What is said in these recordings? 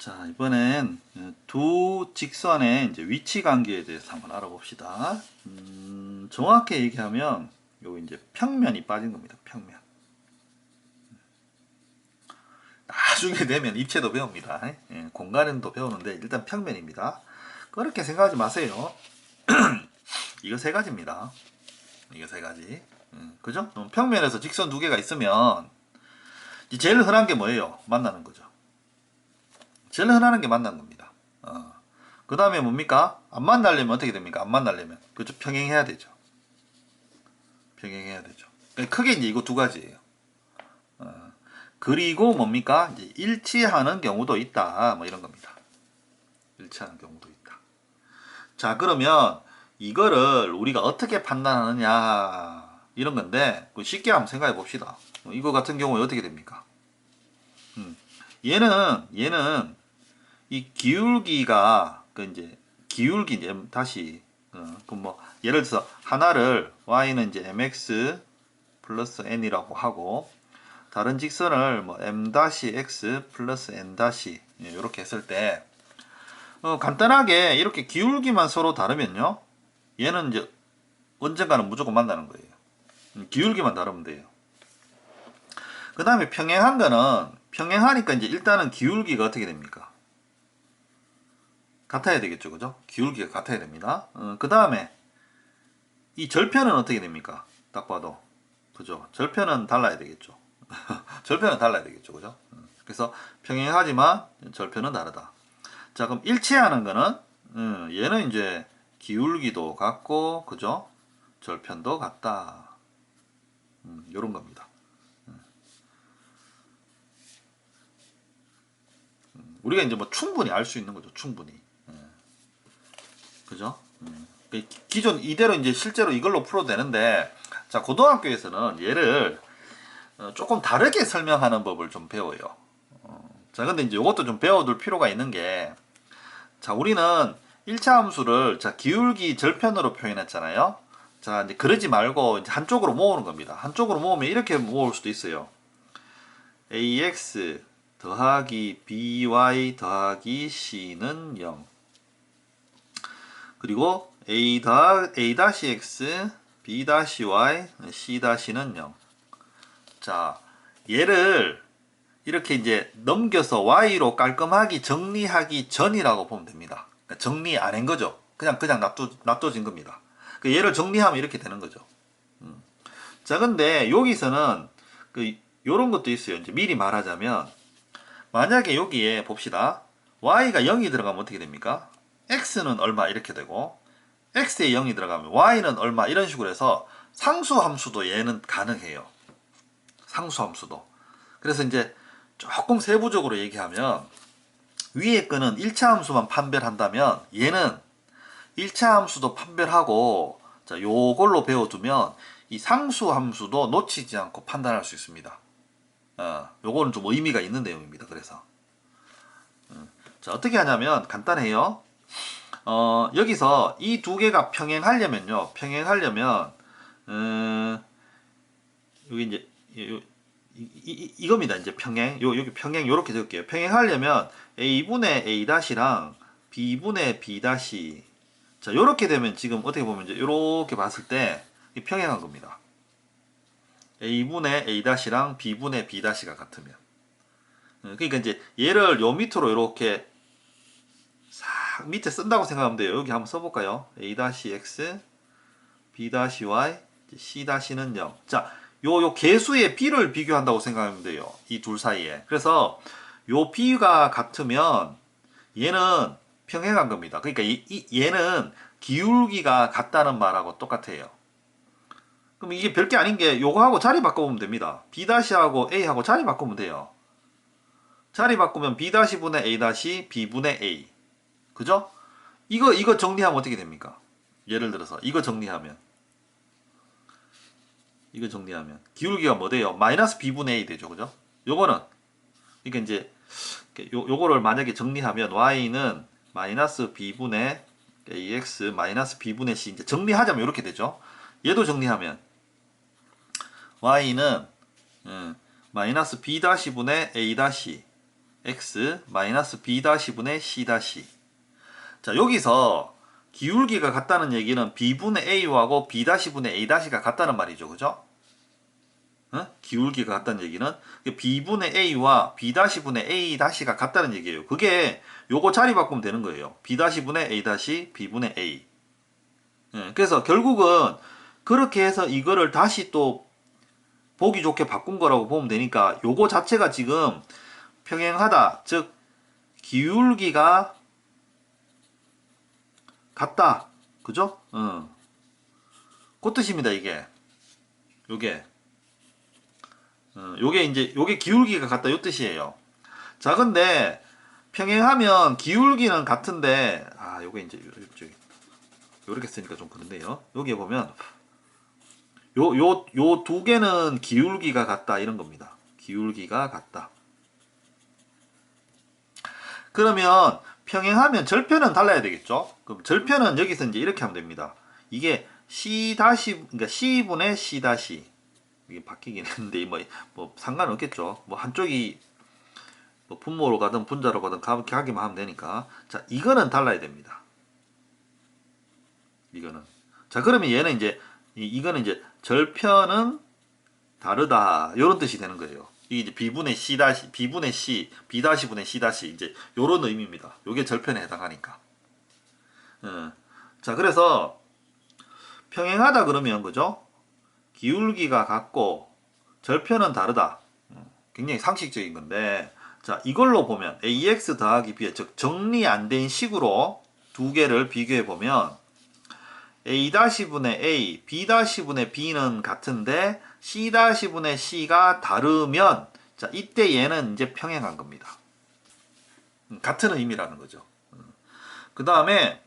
자, 이번엔 두 직선의 이제 위치 관계에 대해서 한번 알아봅시다. 정확히 얘기하면 요 이제 평면이 빠진 겁니다. 평면. 나중에 되면 입체도 배웁니다. 예, 공간도 배우는데 일단 평면입니다. 그렇게 생각하지 마세요. 이거 세 가지입니다. 이거 세 가지. 그죠? 평면에서 직선 두 개가 있으면 제일 흔한 게 뭐예요? 만나는 거죠. 제일 흔한 게 만나는 겁니다. 그 다음에 뭡니까? 안 만나려면 어떻게 됩니까? 안 만나려면. 그죠? 평행해야 되죠. 평행해야 되죠. 크게 이제 이거 두 가지예요. 그리고 뭡니까? 이제 일치하는 경우도 있다. 뭐 이런 겁니다. 일치하는 경우도 있다. 자, 그러면 이거를 우리가 어떻게 판단하느냐. 이런 건데, 쉽게 한번 생각해 봅시다. 이거 같은 경우에 어떻게 됩니까? 얘는 이 기울기가 그 이제 기울기 이제 다시 그뭐 예를 들어서 하나를 y는 이제 mx 플러스 n이라고 하고 다른 직선을 뭐 m-x 플러스 n- 이렇게 했을 때 간단하게 이렇게 기울기만 서로 다르면요 얘는 이제 언젠가는 무조건 만나는 거예요. 기울기만 다르면 돼요. 그 다음에 평행한 거는 평행하니까 이제 일단은 기울기가 어떻게 됩니까? 같아야 되겠죠, 그죠? 기울기가 같아야 됩니다. 그 다음에 이 절편은 어떻게 됩니까? 딱 봐도 그죠? 절편은 달라야 되겠죠. 절편은 달라야 되겠죠, 그죠? 그래서 평행하지만 절편은 다르다. 자, 그럼 일치하는 거는 얘는 이제 기울기도 같고, 그죠? 절편도 같다. 요런 겁니다. 우리가 이제 뭐 충분히 알 수 있는 거죠, 충분히. 그죠? 기존 이대로 이제 실제로 이걸로 풀어도 되는데, 자, 고등학교에서는 얘를 조금 다르게 설명하는 법을 좀 배워요. 자, 근데 이제 이것도 좀 배워둘 필요가 있는 게, 자, 우리는 1차 함수를 자, 기울기 절편으로 표현했잖아요. 자, 이제 그러지 말고 이제 한쪽으로 모으는 겁니다. 한쪽으로 모으면 이렇게 모을 수도 있어요. ax 더하기 by 더하기 c는 0. 그리고 a-x b-y c-는 0. 자, 얘를 이렇게 이제 넘겨서 y로 깔끔하게 정리하기 전이라고 보면 됩니다. 그러니까 정리 안 한 거죠. 그냥 놔둬진 겁니다. 얘를 정리하면 이렇게 되는 거죠. 자, 근데 여기서는 요런 것도 있어요. 이제 미리 말하자면 만약에 여기에 봅시다. y가 0이 들어가면 어떻게 됩니까? x는 얼마 이렇게 되고 x에 0이 들어가면 y는 얼마 이런 식으로 해서 상수 함수도 얘는 가능해요. 상수 함수도. 그래서 이제 조금 세부적으로 얘기하면 위에 거는 1차 함수만 판별한다면 얘는 1차 함수도 판별하고 자, 요걸로 배워두면 이 상수 함수도 놓치지 않고 판단할 수 있습니다. 요거는 좀 의미가 있는 내용입니다. 그래서 자, 어떻게 하냐면 간단해요. 여기서 이 두 개가 평행하려면요. 평행하려면 여기 이제 이겁니다. 이제 평행. 여기 평행 요렇게 적을게요. 평행하려면 a분의 a-랑 b분의 b- 자, 요렇게 되면 지금 어떻게 보면 이제 요렇게 봤을 때 평행한 겁니다. a분의 a-랑 b분의 b-가 같으면. 그러니까 이제 얘를 요 밑으로 이렇게 싹 밑에 쓴다고 생각하면 돼요. 여기 한번 써볼까요? a-x b-y c-는 0. 자, 요 개수의 b를 비교한다고 생각하면 돼요. 이 둘 사이에. 그래서 요 b가 같으면 얘는 평행한 겁니다. 그러니까 얘는 기울기가 같다는 말하고 똑같아요. 그럼 이게 별게 아닌 게 요거하고 자리 바꿔보면 됩니다. b-하고 a하고 자리 바꾸면 돼요. 자리 바꾸면 b-분의 a- b분의 a. 그죠? 이거 정리하면 어떻게 됩니까? 예를 들어서 이거 정리하면 기울기가 뭐 돼요? 마이너스 b분의 a 되죠. 그죠? 요거는 그러니까 이제 요거를 만약에 정리하면 y는 마이너스 b분의 ax 마이너스 b분의 c 이제 정리하자면 이렇게 되죠. 얘도 정리하면 y는 마이너스 b-분의 a- x 마이너스 b 다시분의 c 다시. 자, 여기서 기울기가 같다는 얘기는 b분의 a하고 b 다시분의 a 다시가 같다는 말이죠. 그죠? 어? 기울기가 같다는 얘기는 b분의 a와 b 다시분의 a 다시가 같다는 얘기예요. 그게 요거 자리 바꾸면 되는 거예요. b 다시분의 a 다시 b분의 a. 예, 그래서 결국은 그렇게 해서 이거를 다시 또 보기 좋게 바꾼 거라고 보면 되니까 요거 자체가 지금 평행하다. 즉 기울기가 같다. 그죠? 그 뜻입니다, 이게. 요게. 요게 이제 요게 기울기가 같다 요 뜻이에요. 자, 근데 평행하면 기울기는 같은데 요게 이제 요렇게 쓰니까 좀 그런데요. 여기에 보면 요 두 개는 기울기가 같다 이런 겁니다. 기울기가 같다. 그러면 평행하면 절편은 달라야 되겠죠? 그럼 절편은 여기서 이제 이렇게 하면 됩니다. 이게 C 다시, 그러니까 C분의 C 다시. 이게 바뀌긴 했는데, 뭐 상관은 없겠죠. 뭐 한쪽이 뭐 분모로 가든 분자로 가든 그렇게 하기만 하면 되니까. 자, 이거는 달라야 됩니다. 이거는. 자, 그러면 얘는 이제, 이거는 이제 절편은 다르다. 요런 뜻이 되는 거예요. 이게 이제 B분의 C 다시, B분의 C, B 다시분의 C 다시, 이제 요런 의미입니다. 요게 절편에 해당하니까. 자, 그래서 평행하다 그러면, 그죠? 기울기가 같고, 절편은 다르다. 굉장히 상식적인 건데, 자, 이걸로 보면 AX 더하기 B, 즉, 정리 안 된 식으로 두 개를 비교해 보면, A-분의 A, B-분의 B는 같은데, C-분의 C가 다르면, 자, 이때 얘는 이제 평행한 겁니다. 같은 의미라는 거죠. 그 다음에,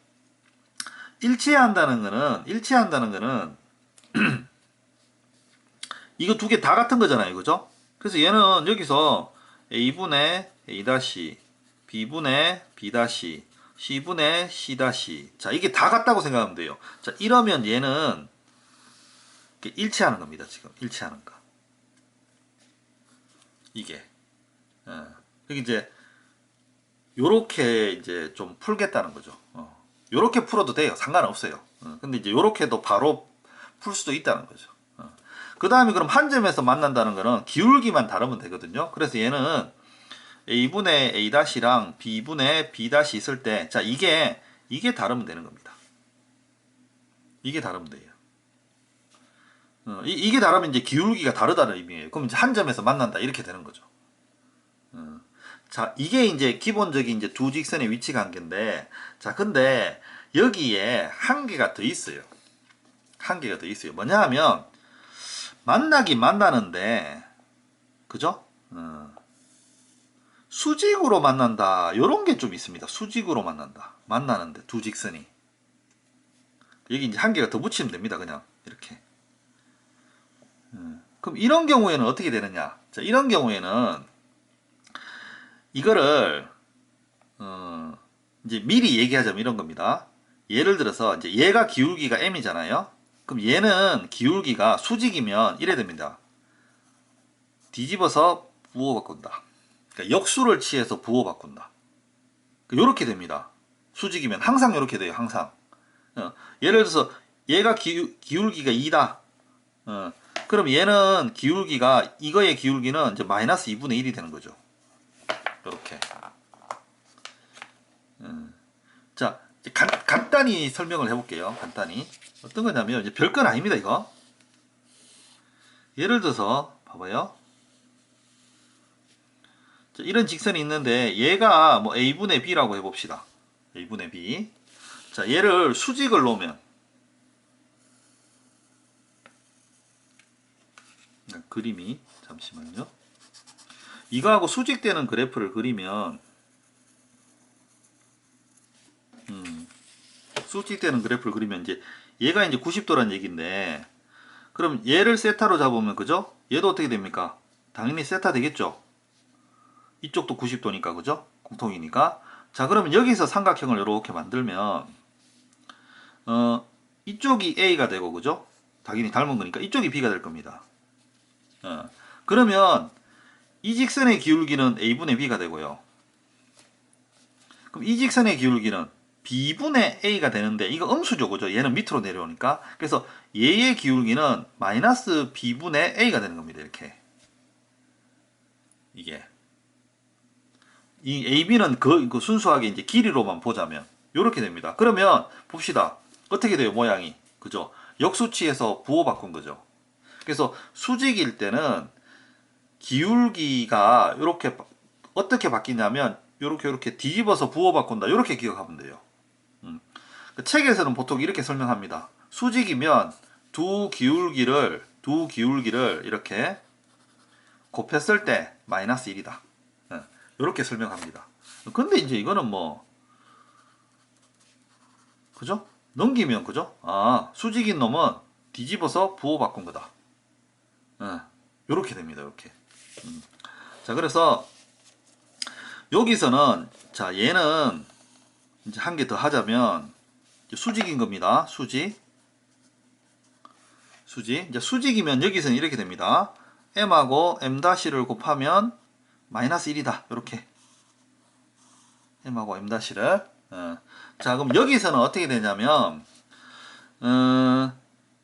일치한다는 거는, 이거 두 개 다 같은 거잖아요. 그죠? 그래서 얘는 여기서 A분의 A-, B분의 B-, C분의 C-. 자, 이게 다 같다고 생각하면 돼요. 자, 이러면 얘는 일치하는 겁니다. 지금 일치하는 거. 이게. 여기 이제 요렇게 이제 좀 풀겠다는 거죠. 요렇게 풀어도 돼요. 상관없어요. 근데 이제 요렇게도 바로 풀 수도 있다는 거죠. 그 다음에 그럼 한 점에서 만난다는 거는 기울기만 다르면 되거든요. 그래서 얘는 A분의 A-랑 B분의 B- 있을 때, 자, 이게 다르면 되는 겁니다. 이게 다르면 돼요. 이게 다르면 이제 기울기가 다르다는 의미예요. 그럼 이제 한 점에서 만난다. 이렇게 되는 거죠. 자, 이게 이제 기본적인 이제 두 직선의 위치 관계인데, 자, 근데 여기에 한계가 더 있어요. 한계가 더 있어요. 뭐냐 하면, 만나긴 만나는데, 그죠? 수직으로 만난다. 요런 게 좀 있습니다. 수직으로 만난다. 만나는데, 두 직선이. 여기 이제 한계가 더 붙이면 됩니다. 그냥, 이렇게. 그럼 이런 경우에는 어떻게 되느냐? 자, 이런 경우에는, 이거를, 이제 미리 얘기하자면 이런 겁니다. 예를 들어서, 이제 얘가 기울기가 m이잖아요? 그럼 얘는 기울기가 수직이면 이래 됩니다. 뒤집어서 부호 바꾼다. 그러니까 역수를 취해서 부호 바꾼다. 요렇게 됩니다. 수직이면 항상 요렇게 돼요. 항상. 예를 들어서 얘가 기울기가 2다. 그럼 얘는 기울기가 이거의 기울기는 이제 마이너스 2분의 1이 되는 거죠. 요렇게. 자, 간단히 설명을 해볼게요. 간단히. 어떤 거냐면 이제 별건 아닙니다. 이거. 예를 들어서 봐봐요. 자, 이런 직선이 있는데 얘가 뭐 a분의 b라고 해봅시다. a분의 b. 자, 얘를 수직을 놓으면 그림이 잠시만요. 이거하고 수직되는 그래프를 그리면 수직되는 그래프를 그리면 이제 얘가 이제 90도란 얘기인데 그럼 얘를 세타로 잡으면 그죠? 얘도 어떻게 됩니까? 당연히 세타 되겠죠? 이쪽도 90도니까 그죠? 공통이니까. 자, 그러면 여기서 삼각형을 이렇게 만들면 이쪽이 A가 되고 그죠? 당연히 닮은 거니까 이쪽이 B가 될 겁니다. 그러면 이 직선의 기울기는 A분의 B가 되고요. 그럼 이 직선의 기울기는 b분의 a가 되는데 이거 음수죠, 그죠? 얘는 밑으로 내려오니까. 그래서 얘의 기울기는 마이너스 b분의 a가 되는 겁니다. 이렇게. 이게 이 AB는 그 순수하게 이제 길이로만 보자면 이렇게 됩니다. 그러면 봅시다. 어떻게 돼요, 모양이? 그죠? 역수치에서 부호 바꾼 거죠. 그래서 수직일 때는 기울기가 이렇게 어떻게 바뀌냐면 이렇게 뒤집어서 부호 바꾼다. 이렇게 기억하면 돼요. 그 책에서는 보통 이렇게 설명합니다. 수직이면 두 기울기를 이렇게 곱했을 때 마이너스 1이다. 이렇게 설명합니다. 근데 이제 이거는 뭐 그죠? 넘기면 그죠? 아, 수직인 놈은 뒤집어서 부호 바꾼 거다. 이렇게 됩니다. 이렇게. 자, 그래서 여기서는 자, 얘는 이제 한 개 더 하자면 수직인 겁니다. 수직. 이제 수직이면 여기서는 이렇게 됩니다. m하고 m-를 곱하면 마이너스 1이다. 이렇게. m하고 m-를. 자, 그럼 여기서는 어떻게 되냐면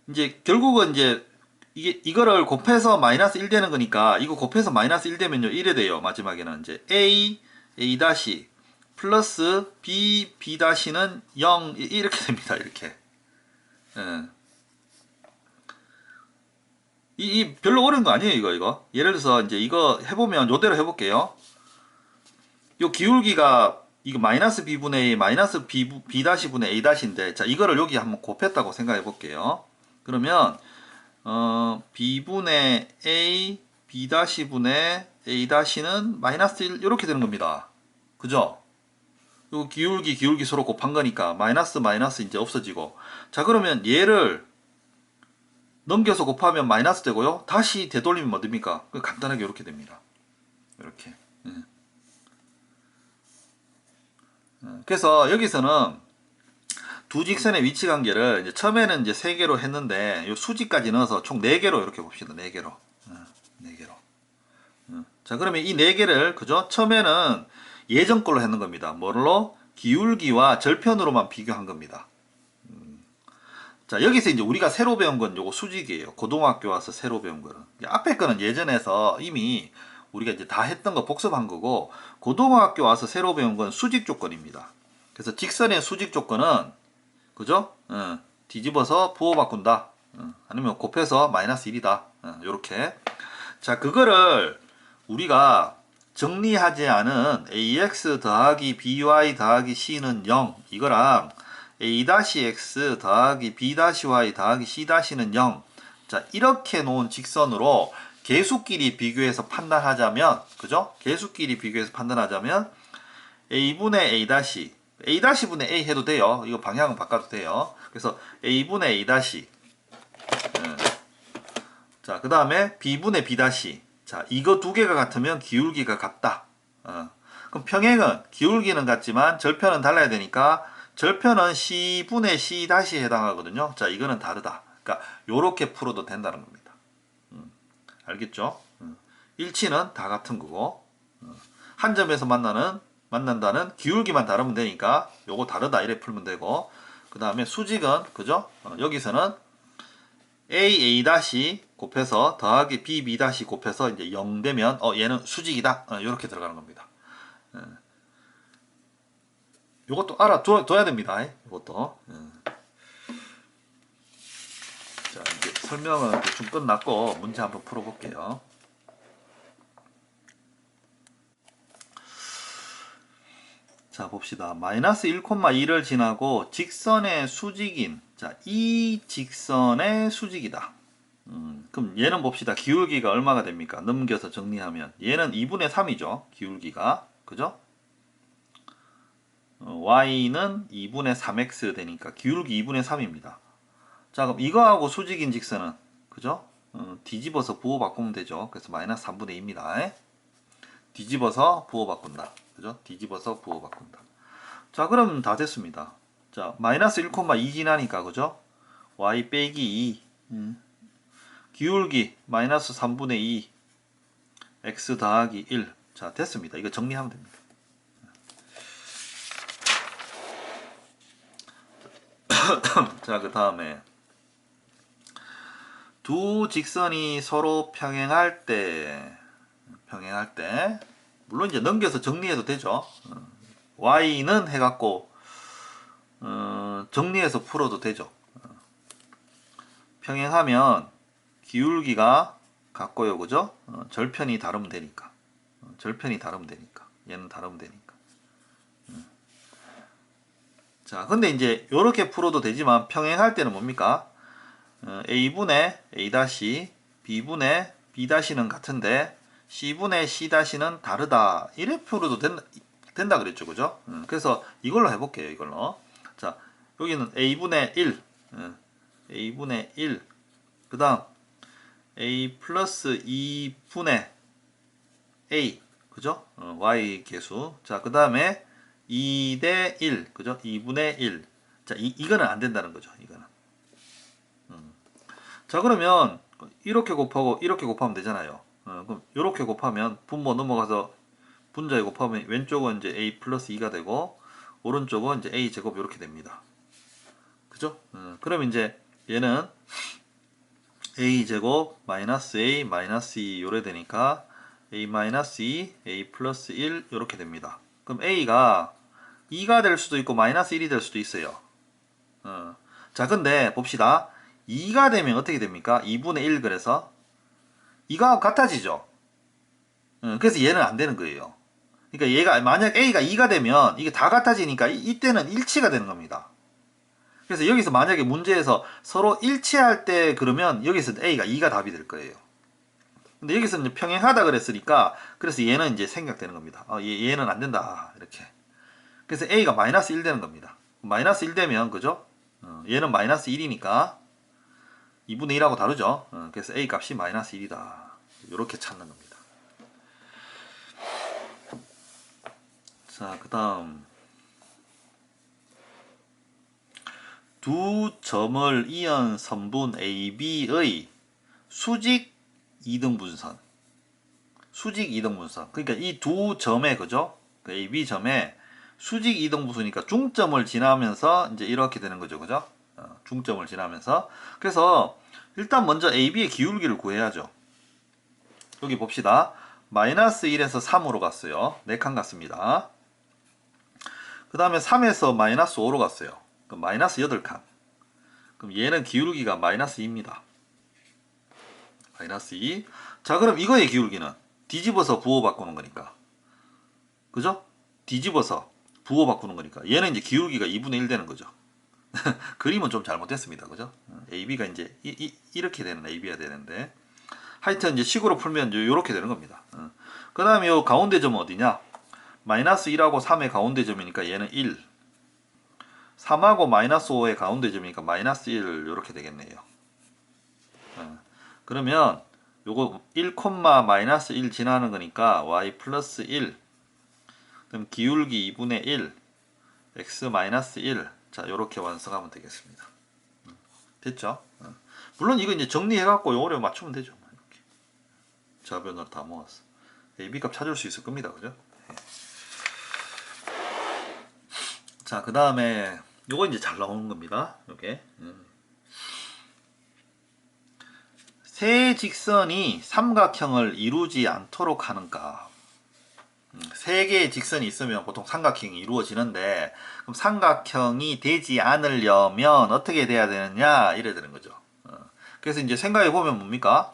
이제 결국은 이제 이거를 곱해서 마이너스 1 되는 거니까 이거 곱해서 마이너스 1 되면요 1이 돼요. 마지막에는 이제 a 다시 플러스 b 다시는 0 이렇게 됩니다. 이렇게. 이 별로 어려운 거 아니에요, 이거. 예를 들어서 이제 이거 해보면 요대로 해볼게요. 요 기울기가 이거 마이너스 b분의 a 마이너스 b 다시 분의 a 다시인데 자 이거를 여기 한번 곱했다고 생각해 볼게요. 그러면 b분의 a b 다시 분의 a 다시는 마이너스 1 이렇게 되는 겁니다. 그죠? 요 기울기 서로 곱한 거니까 마이너스 이제 없어지고 자 그러면 얘를 넘겨서 곱하면 마이너스 되고요. 다시 되돌리면 뭐 됩니까? 간단하게 이렇게 됩니다. 이렇게. 그래서 여기서는 두 직선의 위치 관계를 이제 처음에는 이제 3개로 했는데 요 수직까지 넣어서 총 4개로 이렇게 봅시다. 4개로. 4개로. 자, 그러면 이 4개를 그죠? 처음에는 예전 걸로 했는 겁니다. 뭐로? 기울기와 절편으로만 비교한 겁니다. 자, 여기서 이제 우리가 새로 배운 건 요거 수직이에요. 고등학교 와서 새로 배운 거는. 앞에 거는 예전에서 이미 우리가 이제 다 했던 거 복습한 거고, 고등학교 와서 새로 배운 건 수직 조건입니다. 그래서 직선의 수직 조건은, 그죠? 뒤집어서 부호 바꾼다. 아니면 곱해서 마이너스 1이다. 요렇게. 자, 그거를 우리가 정리하지 않은 ax 더하기 by 더하기 c는 0, 이거랑 a-x 더하기 b-y 더하기 c-는 0. 자, 이렇게 놓은 직선으로 계수끼리 비교해서 판단하자면, 그죠? 계수끼리 비교해서 판단하자면, a분의 a-분의 a 해도 돼요. 이거 방향은 바꿔도 돼요. 그래서 a분의 a-. 자, 그 다음에 b분의 b-. 자, 이거 두 개가 같으면 기울기가 같다. 그럼 평행은 기울기는 같지만 절편은 달라야 되니까 절편은 c분의 c-에 해당하거든요. 자, 이거는 다르다. 그러니까 요렇게 풀어도 된다는 겁니다. 알겠죠? 일치는 다 같은 거고 한 점에서 만난다는 기울기만 다르면 되니까 요거 다르다 이래 풀면 되고 그 다음에 수직은 그죠? 여기서는 a 곱해서 더하기 b 곱해서 이제 0 되면 얘는 수직이다. 요렇게 들어가는 겁니다. 요것도 알아둬야 됩니다. 요것도. 자, 이제 설명은 대충 끝났고 문제 한번 풀어볼게요. 자, 봅시다. 마이너스 1,2를 지나고 직선의 수직인 자, 이 직선의 수직이다. 그럼 얘는 봅시다. 기울기가 얼마가 됩니까? 넘겨서 정리하면 얘는 2분의 3이죠. 기울기가. 그죠? y는 2분의 3x 되니까 기울기 2분의 3입니다. 자, 그럼 이거하고 수직인 직선은 그죠? 뒤집어서 부호 바꾸면 되죠. 그래서 마이너스 3분의 2입니다. 뒤집어서 부호 바꾼다. 그죠? 뒤집어서 부호 바꾼다. 자, 그럼 다 됐습니다. 자, 마이너스 1,2 지나니까 그죠? y 빼기 2 기울기 마이너스 3분의 2 x 더하기 1. 자, 됐습니다. 이거 정리하면 됩니다. 자, 그 다음에 두 직선이 서로 평행할 때 물론 이제 넘겨서 정리해도 되죠. y는 해갖고 정리해서 풀어도 되죠. 평행하면 기울기가 같고요, 그죠? 절편이 다르면 되니까. 얘는 다르면 되니까. 자, 근데 이제 요렇게 풀어도 되지만 평행할 때는 뭡니까? a분의 a' b분의 b'는 같은데 c분의 c'는 다르다. 이래 풀어도 된다 그랬죠, 그죠? 그래서 이걸로 해볼게요, 이걸로. 자, 여기는 a분의 1, a분의 1, 그 다음 a 플러스 2분의 a, 그죠? y 계수. 자, 그 다음에 2 대 1, 그죠? 2분의 1. 자, 이거는 안 된다는 거죠, 이거는. 자, 그러면 이렇게 곱하고 이렇게 곱하면 되잖아요. 그럼 이렇게 곱하면 분모 넘어가서 분자에 곱하면 왼쪽은 이제 a 플러스 2가 되고 오른쪽은 이제 a 제곱 이렇게 됩니다. 그죠? 그럼 이제 얘는 a 제곱 마이너스 a 마이너스 2 요래 되니까 a 마이너스 2 a 플러스 1 이렇게 됩니다. 그럼 a가 2가 될 수도 있고 마이너스 1이 될 수도 있어요. 자, 근데 봅시다. 2가 되면 어떻게 됩니까? 2분의 1 그래서 2가 같아지죠. 그래서 얘는 안 되는 거예요. 그러니까 얘가 만약 a가 2가 되면 이게 다 같아지니까 이때는 일치가 되는 겁니다. 그래서 여기서 만약에 문제에서 서로 일치할 때 그러면 여기서 a가 2가 답이 될 거예요. 근데 여기서 이제 평행하다 그랬으니까 그래서 얘는 이제 생략되는 겁니다. 얘는 안 된다 이렇게. 그래서 a가 마이너스 1 되는 겁니다. 마이너스 1 되면 그죠? 얘는 마이너스 1이니까 2분의 1하고 다르죠. 그래서 a 값이 마이너스 1이다. 이렇게 찾는 겁니다. 자, 그 다음 두 점을 이은 선분 AB의 수직 이등분선. 그러니까 이 두 점에 그죠? 그 AB 점에 수직 이등분선이니까 중점을 지나면서 이제 이렇게 되는 거죠, 그죠? 중점을 지나면서. 그래서 일단 먼저 AB의 기울기를 구해야죠. 여기 봅시다. 마이너스 1에서 3으로 갔어요. 4칸 갔습니다. 그 다음에 3에서 마이너스 5로 갔어요. 그럼 마이너스 8칸. 그럼 얘는 기울기가 마이너스 2입니다. 마이너스 2. 자, 그럼 이거의 기울기는 뒤집어서 부호 바꾸는 거니까. 그죠? 뒤집어서 부호 바꾸는 거니까. 얘는 이제 기울기가 2분의 1 되는 거죠. 그림은 좀 잘못됐습니다. 그죠? AB가 이제 이렇게 되는 AB가 되는데. 하여튼 이제 식으로 풀면 이렇게 되는 겁니다. 그 다음에 요 가운데 점은 어디냐? 마이너스 1하고 3의 가운데 점이니까 얘는 1. 3하고 마이너스 5의 가운데 점이니까 마이너스 1 이렇게 되겠네요. 그러면 요거 1, 마이너스 1 지나는 거니까 y 플러스 1. 그럼 기울기 2분의 1 x 마이너스 1. 자, 요렇게 완성하면 되겠습니다. 됐죠? 물론 이거 이제 정리해갖고 요거를 맞추면 되죠. 이렇게. 좌변을 다 모았어. AB 값 찾을 수 있을 겁니다. 그죠? 자, 그 다음에 요거 이제 잘 나오는 겁니다. 요게. 세 직선이 삼각형을 이루지 않도록 하는 값. 세 개의 직선이 있으면 보통 삼각형이 이루어지는데, 그럼 삼각형이 되지 않으려면 어떻게 돼야 되느냐 이래 되는 거죠. 그래서 이제 생각해 보면 뭡니까?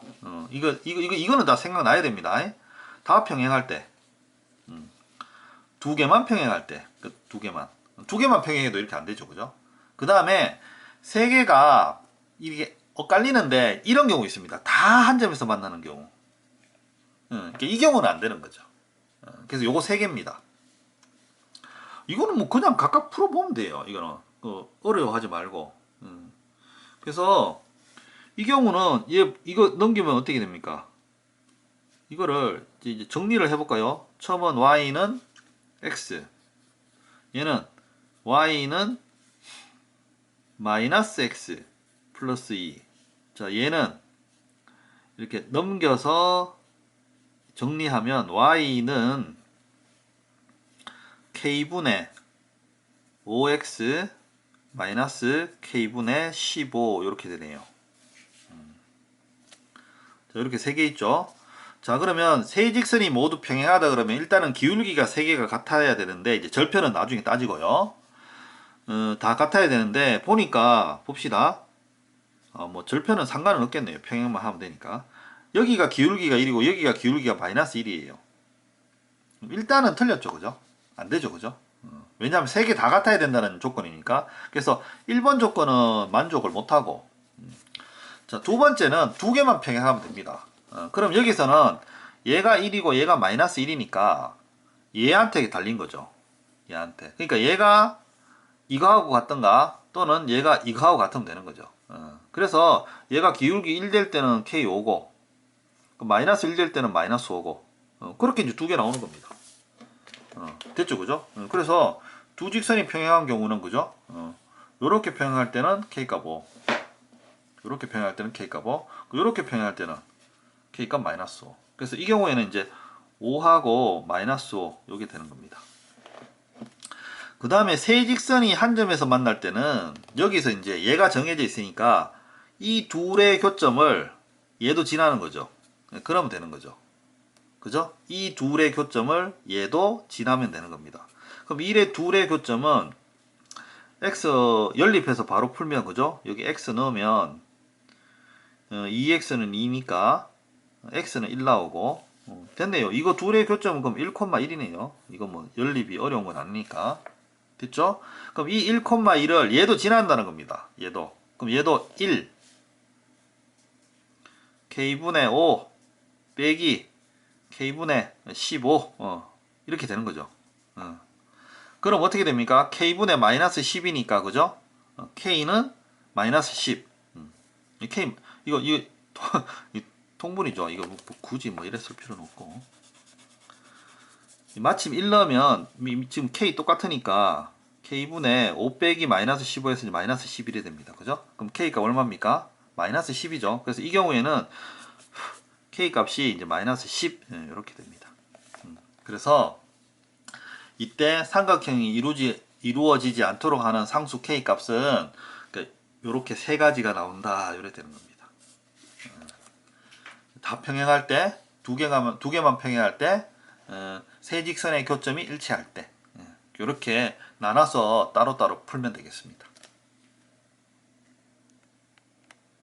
이거는 다 생각나야 됩니다. 다 평행할 때, 두 개만 평행할 때, 두 개만 평행해도 이렇게 안 되죠, 그죠? 그 다음에 세 개가 이게 엇갈리는데 이런 경우 있습니다. 다 한 점에서 만나는 경우. 그러니까 이 경우는 안 되는 거죠. 그래서 요거 세 개입니다. 이거는 뭐 그냥 각각 풀어보면 돼요. 이거는 어려워하지 말고. 그래서 이 경우는 이거 넘기면 어떻게 됩니까? 이거를 이제 정리를 해볼까요? 처음은 y는 x, 얘는 y는 마이너스 x 플러스 2. 자, 얘는 이렇게 넘겨서 정리하면 y는 k분의 5x 마이너스 K분의 15 이렇게 되네요. 자, 이렇게 세 개 있죠. 자, 그러면 세 직선이 모두 평행하다 그러면 일단은 기울기가 세 개가 같아야 되는데 이제 절편은 나중에 따지고요. 다 같아야 되는데 보니까 봅시다. 뭐 절편은 상관은 없겠네요. 평행만 하면 되니까. 여기가 기울기가 1이고 여기가 기울기가 마이너스 1이에요. 일단은 틀렸죠. 그죠? 안 되죠. 그죠? 왜냐하면 세 개 다 같아야 된다는 조건이니까. 그래서 1번 조건은 만족을 못하고, 자, 두 번째는 두 개만 평행하면 됩니다. 그럼 여기서는 얘가 1이고 얘가 마이너스 1이니까 얘한테 달린 거죠. 얘한테. 그러니까 얘가 이거하고 같던가 또는 얘가 이거하고 같으면 되는 거죠. 그래서 얘가 기울기 1 될 때는 K5고 마이너스 1 될 때는 마이너스 5고 그렇게 이제 두 개 나오는 겁니다. 됐죠, 그죠? 그래서 두 직선이 평행한 경우는 그죠? 요렇게 평행할 때는 K값 5, 요렇게 평행할 때는 K값 5, 요렇게 평행할 때는 K값 마이너스 5. 그래서 이 경우에는 이제 5하고 마이너스 5 요게 되는 겁니다. 그 다음에 세 직선이 한 점에서 만날 때는 여기서 이제 얘가 정해져 있으니까 이 둘의 교점을 얘도 지나는 거죠. 그러면 되는 거죠. 그죠? 이 둘의 교점을 얘도 지나면 되는 겁니다. 그럼 이의 둘의 교점은 x 연립해서 바로 풀면 그죠? 여기 x 넣으면 2x는 2니까 x는 1 나오고 됐네요. 이거 둘의 교점은 그럼 1,1이네요. 이거 뭐 연립이 어려운 건 아니니까. 됐죠? 그럼 이 1,1을 얘도 지난다는 겁니다. 얘도. 그럼 얘도 1 k분의 5 빼기 k분의 15 이렇게 되는 거죠. 그럼 어떻게 됩니까? k분의 마이너스 10이니까 그죠? k는 마이너스 10 k 이거 이 통분이죠. 이거 뭐 굳이 뭐 이랬을 필요는 없고 마침 1 넣으면 지금 k 똑같으니까 k분의 5 빼기 마이너스 15에서 마이너스 11이 됩니다. 그죠? 그럼 k가 얼마입니까? 마이너스 10이죠. 그래서 이 경우에는 k 값이 이제 마이너스 10 이렇게 됩니다. 그래서 이때 삼각형이 이루어지지 않도록 하는 상수 k 값은 이렇게 세 가지가 나온다 이렇게 되는 겁니다. 다 평행할 때 두 개만 평행할 때 세 직선의 교점이 일치할 때 이렇게 나눠서 따로따로 풀면 되겠습니다.